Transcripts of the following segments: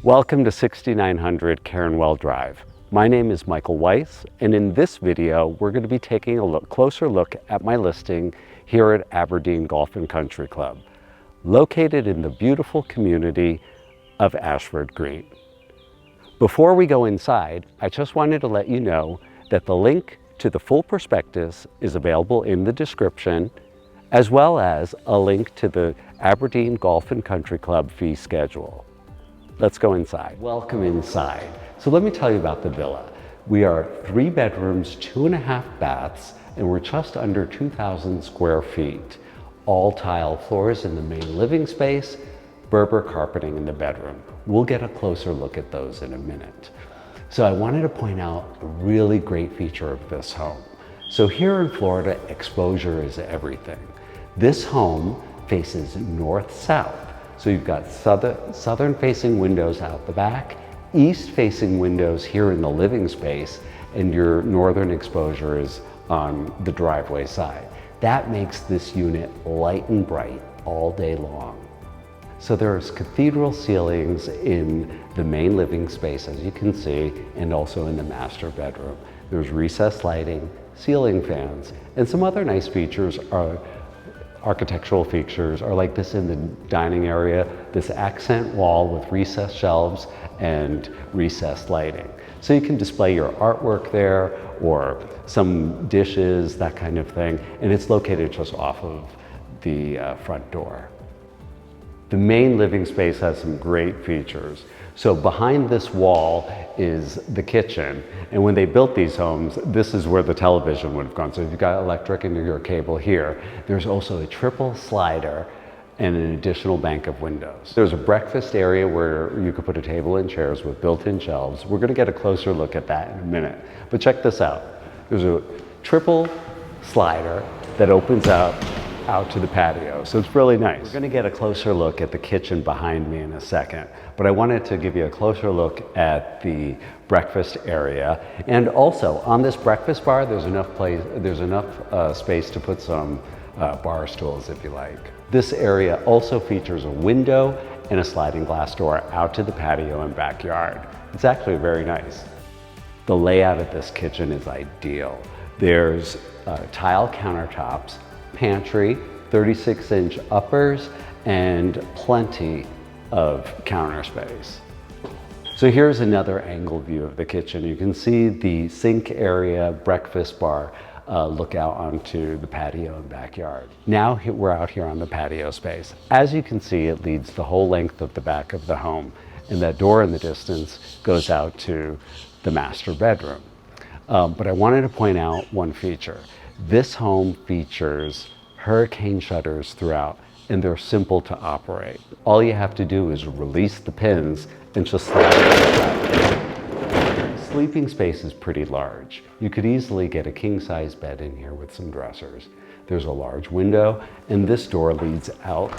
Welcome to 6900 Cairnwell Drive. My name is Michael Weiss, and in this video, we're going to be taking a closer look at my listing here at Aberdeen Golf and Country Club, located in the beautiful community of Ashford Green. Before we go inside, I just wanted to let you know that the link to the full prospectus is available in the description, as well as a link to the Aberdeen Golf and Country Club fee schedule. Let's go inside. Welcome inside. So let me tell you about the villa. We are 3 bedrooms, 2.5 baths, and we're just under 2,000 square feet. All tile floors in the main living space, Berber carpeting in the bedroom. We'll get a closer look at those in a minute. So I wanted to point out a really great feature of this home. So here in Florida, exposure is everything. This home faces north-south. So you've got southern facing windows out the back, east facing windows here in the living space, and your northern exposure is on the driveway side. That makes this unit light and bright all day long. So there's cathedral ceilings in the main living space, as you can see, and also in the master bedroom. There's recessed lighting, ceiling fans, and some other nice features are architectural features are like this in the dining area, this accent wall with recessed shelves and recessed lighting. So you can display your artwork there or some dishes, that kind of thing, and it's located just off of the front door. The main living space has some great features. So behind this wall is the kitchen, and when they built these homes, this is where the television would have gone. So if you've got electric and your cable here, there's also a triple slider and an additional bank of windows. There's a breakfast area where you could put a table and chairs with built-in shelves. We're gonna get a closer look at that in a minute. But check this out. There's a triple slider that opens out to the patio, so it's really nice. We're gonna get a closer look at the kitchen behind me in a second, but I wanted to give you a closer look at the breakfast area. And also on this breakfast bar, there's enough space to put some bar stools if you like. This area also features a window and a sliding glass door out to the patio and backyard. It's actually very nice. The layout of this kitchen is ideal. There's tile countertops, pantry, 36-inch uppers, and plenty of counter space. So here's another angle view of the kitchen. You can see the sink area, breakfast bar, look out onto the patio and backyard. Now we're out here on the patio space. As you can see, it leads the whole length of the back of the home, and that door in the distance goes out to the master bedroom. But I wanted to point out one feature. This home features hurricane shutters throughout, and they're simple to operate. All you have to do is release the pins and just slide it. Sleeping space is pretty large. You could easily get a king-size bed in here with some dressers. There's a large window, and this door leads out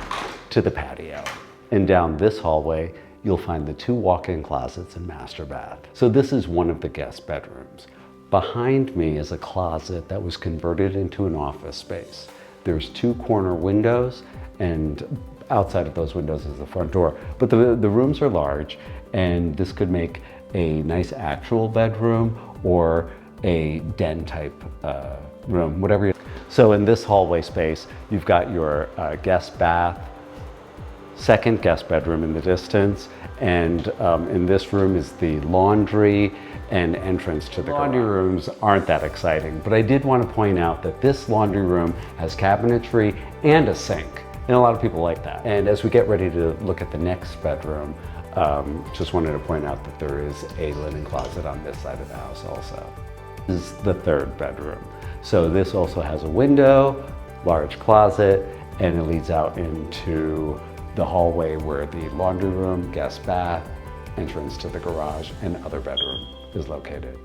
to the patio. And down this hallway, you'll find the 2 walk-in closets and master bath. So this is one of the guest bedrooms. Behind me is a closet that was converted into an office space. There's 2 corner windows, and outside of those windows is the front door. But the rooms are large, and this could make a nice actual bedroom or a den type room, whatever you. So in this hallway space, you've got your guest bath, second guest bedroom in the distance, and in this room is the laundry and entrance to the garage. Laundry rooms aren't that exciting, but I did want to point out that this laundry room has cabinetry and a sink, and a lot of people like that. And as we get ready to look at the next bedroom, just wanted to point out that there is a linen closet on this side of the house also. This is the 3rd bedroom. So this also has a window, large closet, and it leads out into the hallway where the laundry room, guest bath, entrance to the garage, and other bedroom is located.